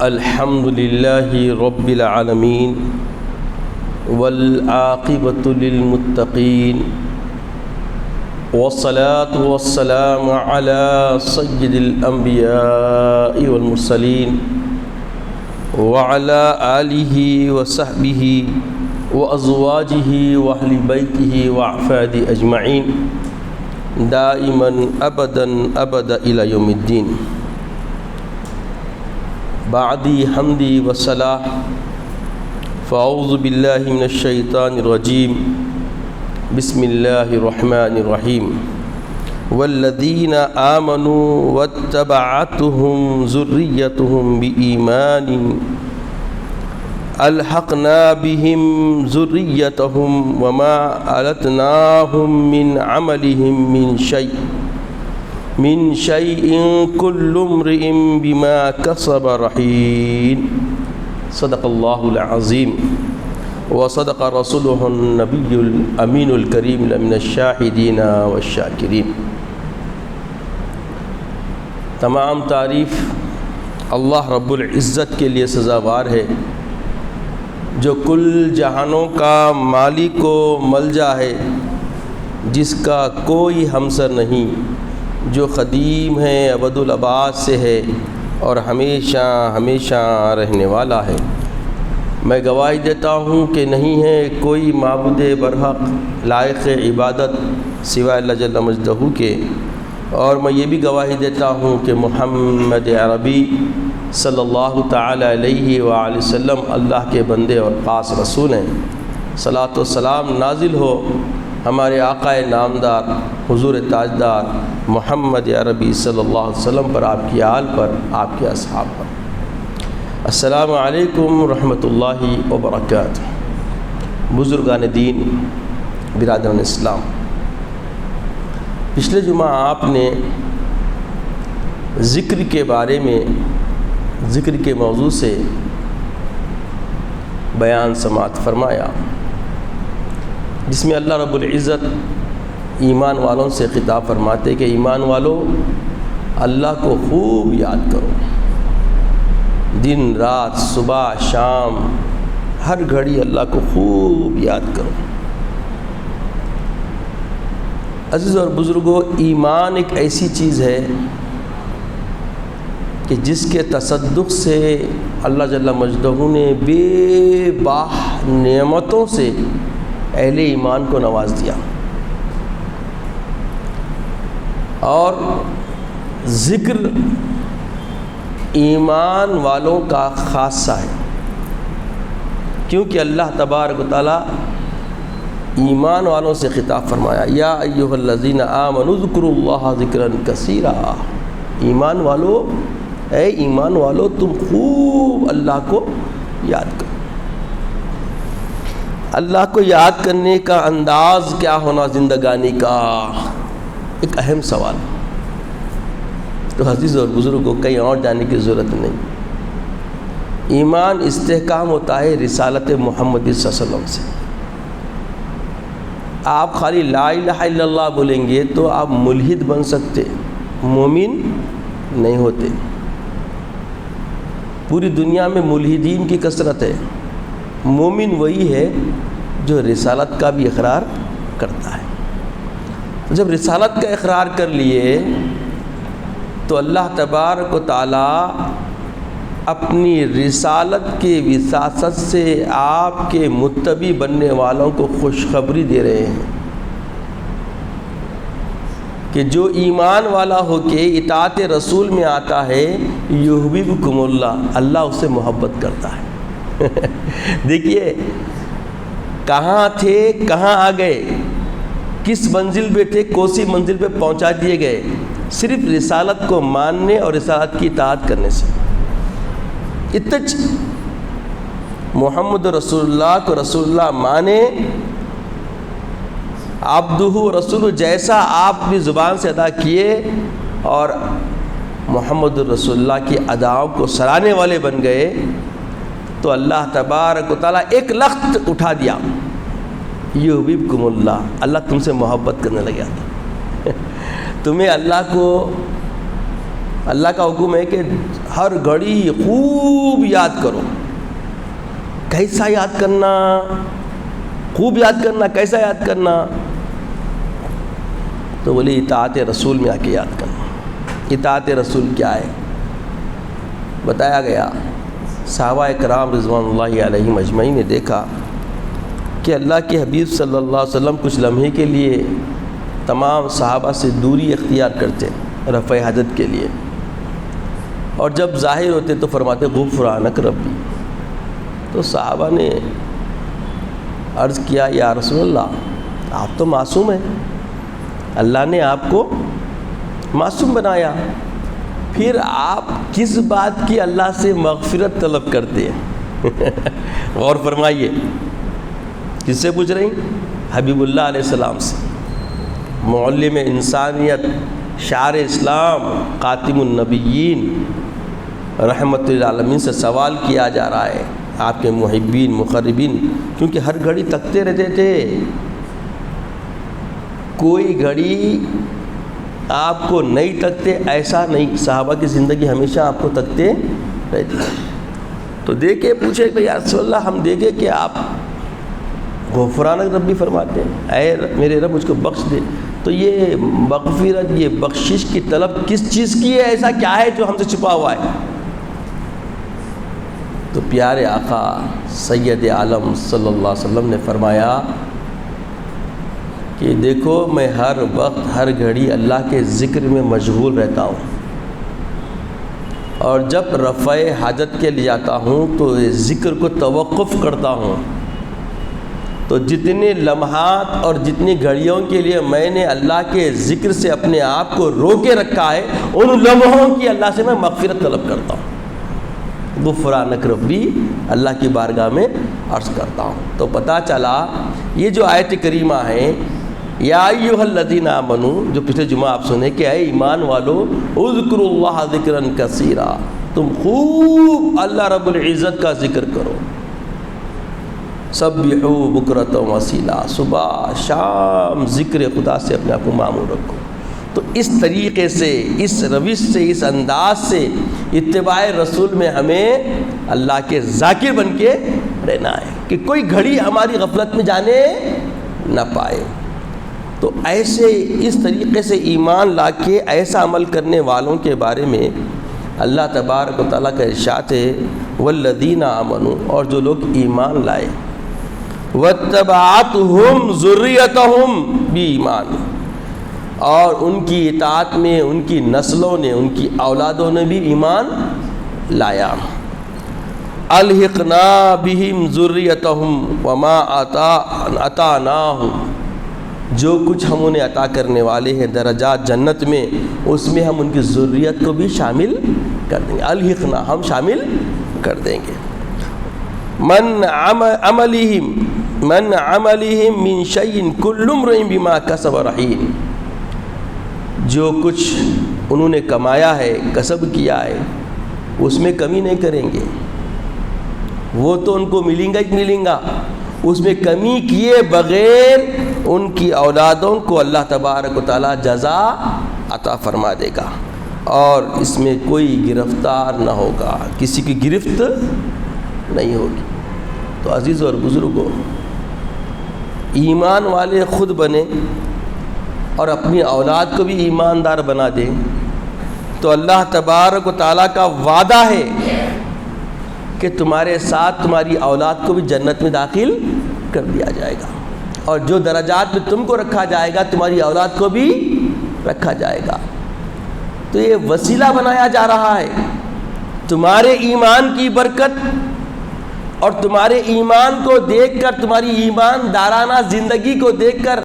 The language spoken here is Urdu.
الحمد لله رب العالمين والعاقبة للمتقين والصلاة والسلام على سيد الأنبياء والمرسلين وعلى آله وصحبه وأزواجه وأهل بيته وأحفاده أجمعين دائما أبدا إلى يوم الدين. بعدی حمدی وصلاح فاعوذ باللہ من الشیطان الرجیم بسم اللہ الرحمن الرحیم والذین آمنوا واتبعتهم ذریتهم بإیمان الحقنا بهم ذریتهم وما ألتناهم من عملهم من شيء كل امرئ بما كسب رهين. صدق الله العظيم وصدق رسوله النبي الأمين الكريم من الشاهدين والشاكرين. تمام تعریف اللہ رب العزت کے لیے سزاوار ہے جو کل جہانوں کا مالک و ملجا ہے، جس کا کوئی ہمسر نہیں، جو قدیم ہے، ابد الآباد سے ہے اور ہمیشہ ہمیشہ رہنے والا ہے. میں گواہی دیتا ہوں کہ نہیں ہے کوئی معبود برحق لائق عبادت سوائے اللہ جل مجدہ کے، اور میں یہ بھی گواہی دیتا ہوں کہ محمد عربی صلی اللہ تعالی علیہ وآلہ وسلم اللہ کے بندے اور خاص رسول ہیں. صلاۃ و سلام نازل ہو ہمارے آقا نامدار حضور تاجدار محمد عربی صلی اللہ علیہ وسلم پر، آپ کی آل پر، آپ کے اصحاب پر. السلام علیکم ورحمۃ اللہ وبرکاتہ. بزرگان دین، برادران اسلام، پچھلے جمعہ آپ نے ذکر کے بارے میں، ذکر کے موضوع سے بیان سماعت فرمایا، جس میں اللہ رب العزت ایمان والوں سے خطاب فرماتے کہ ایمان والو اللہ کو خوب یاد کرو، دن رات صبح شام ہر گھڑی اللہ کو خوب یاد کرو. عزیز اور بزرگوں، ایمان ایک ایسی چیز ہے کہ جس کے تصدق سے اللہ جل مجدہ نے بے باہ نعمتوں سے اہل ایمان کو نواز دیا، اور ذکر ایمان والوں کا خاصہ ہے، کیونکہ اللہ تبارک و تعالیٰ ایمان والوں سے خطاب فرمایا یا ایھا الذین آمنوا اذکروا اللہ ذکرا کثیرا. ایمان والو، اے ایمان والو، تم خوب اللہ کو یاد کرو. اللہ کو یاد کرنے کا انداز کیا ہونا زندگانی کا، ایک اہم سوال. تو عزیز اور بزرگوں، کہیں اور جانے کی ضرورت نہیں. ایمان استحکام ہوتا ہے رسالت محمد صلی اللہ علیہ وسلم سے. آپ خالی لا الہ الا اللہ بولیں گے تو آپ ملحد بن سکتے، مومن نہیں ہوتے. پوری دنیا میں ملحدین کی کثرت ہے، مومن وہی ہے جو رسالت کا بھی اقرار کرتا ہے. جب رسالت کا اقرار کر لیے تو اللہ تبارک و تعالیٰ اپنی رسالت کے وساطت سے آپ کے متبع بننے والوں کو خوشخبری دے رہے ہیں کہ جو ایمان والا ہو کے اطاعت رسول میں آتا ہے یحببکم اللہ، اللہ اس سے محبت کرتا ہے. دیکھیے کہاں تھے، کہاں آ گئے، کس منزل پہ تھے، کوسی منزل پہ پہنچا دیے گئے، صرف رسالت کو ماننے اور رسالت کی اطاعت کرنے سے. اتنا محمد رسول اللہ کو رسول اللہ مانے، عبدہ رسول جیسا آپ بھی زبان سے ادا کیے اور محمد رسول اللہ کی اداؤں کو سرانے والے بن گئے، تو اللہ تبارک و تعالیٰ ایک لخت اٹھا دیا، یحببکم اللہ، اللہ تم سے محبت کرنے لگا. تمہیں اللہ کو اللہ کا حکم ہے کہ ہر گھڑی خوب یاد کرو. کیسا یاد کرنا؟ خوب یاد کرنا. کیسا یاد کرنا؟ تو بولے اطاعت رسول میں آ کے یاد کرنا. اطاعت رسول کیا ہے بتایا گیا. صحابہ کرام رضوان اللہ علیہم اجمعین نے دیکھا کہ اللہ کے حبیب صلی اللہ علیہ وسلم کچھ لمحے کے لیے تمام صحابہ سے دوری اختیار کرتے رفع حاجت کے لیے، اور جب ظاہر ہوتے تو فرماتے غفرانک ربی. تو صحابہ نے عرض کیا یا رسول اللہ آپ تو معصوم ہیں، اللہ نے آپ کو معصوم بنایا، پھر آپ کس بات کی اللہ سے مغفرت طلب کرتے ہیں؟ غور فرمائیے. کس سے پوچھ رہی؟ حبیب اللہ علیہ السلام سے، معلم انسانیت، شعار اسلام، خاتم النبیین، رحمت للعالمین سے سوال کیا جا رہا ہے. آپ کے محبین مقربین کیونکہ ہر گھڑی تکتے رہتے تھے. کوئی گھڑی آپ کو نہیں تکتے ایسا نہیں، صحابہ کی زندگی ہمیشہ آپ کو تکتے رہتی. تو دیکھے پوچھے کہ یا رسول اللہ ہم دیکھے کہ آپ غفرانک ربی فرماتے ہیں، اے میرے رب مجھ کو بخش دے. تو یہ مغفرت، یہ بخشش کی طلب کس چیز کی ہے؟ ایسا کیا ہے جو ہم سے چھپا ہوا ہے؟ تو پیارے آقا سید عالم صلی اللہ علیہ وسلم نے فرمایا کہ دیکھو میں ہر وقت ہر گھڑی اللہ کے ذکر میں مشغول رہتا ہوں، اور جب رفع حاجت کے لیے جاتا ہوں تو ذکر کو توقف کرتا ہوں. تو جتنے لمحات اور جتنی گھڑیوں کے لیے میں نے اللہ کے ذکر سے اپنے آپ کو روکے رکھا ہے، ان لمحوں کی اللہ سے میں مغفرت طلب کرتا ہوں. غفرانک ربی اللہ کی بارگاہ میں عرض کرتا ہوں. تو پتہ چلا یہ جو آیت کریمہ ہے یا ایھا الذین آمنوا، جو پچھلے جمعہ آپ سنے کہ اے ایمان والو اذکروا اللہ ذکرا کثیرا، تم خوب اللہ رب العزت کا ذکر کرو. سبحوا بکرۃ و اصیلا، صبح شام ذکر خدا سے اپنے آپ کو معمور رکھو. تو اس طریقے سے، اس روش سے، اس انداز سے اتباع رسول میں ہمیں اللہ کے ذاکر بن کے رہنا ہے کہ کوئی گھڑی ہماری غفلت میں جانے نہ پائے. تو ایسے اس طریقے سے ایمان لا کے ایسا عمل کرنے والوں کے بارے میں اللہ تبارک و تعالیٰ کا ارشاد ہے والذین آمنوا، اور جو لوگ ایمان لائے، واتبعتہم ذریتہم بایمان، اور ان کی اطاعت میں ان کی نسلوں نے، ان کی اولادوں نے بھی ایمان لایا. الحقنا بہم ذریتہم وما اتاناہم، جو کچھ ہم انہیں عطا کرنے والے ہیں درجات جنت میں، اس میں ہم ان کی ذریت کو بھی شامل کر دیں گے. الحقنا، ہم شامل کر دیں گے. من عملہم من شیء کل امرئ بما کسب رہین، جو کچھ انہوں نے کمایا ہے، کسب کیا ہے، اس میں کمی نہیں کریں گے. وہ تو ان کو ملیں گا ہی ملیں گا، اس میں کمی کیے بغیر ان کی اولادوں کو اللہ تبارک و تعالیٰ جزا عطا فرما دے گا، اور اس میں کوئی گرفتار نہ ہوگا، کسی کی گرفت نہیں ہوگی. تو عزیزوں اور بزرگوں، ایمان والے خود بنے اور اپنی اولاد کو بھی ایماندار بنا دیں تو اللہ تبارک و تعالیٰ کا وعدہ ہے کہ تمہارے ساتھ تمہاری اولاد کو بھی جنت میں داخل کر دیا جائے گا، اور جو درجات میں تم کو رکھا جائے گا تمہاری اولاد کو بھی رکھا جائے گا. تو یہ وسیلہ بنایا جا رہا ہے تمہارے ایمان کی برکت اور تمہارے ایمان کو دیکھ کر، تمہاری ایماندارانہ زندگی کو دیکھ کر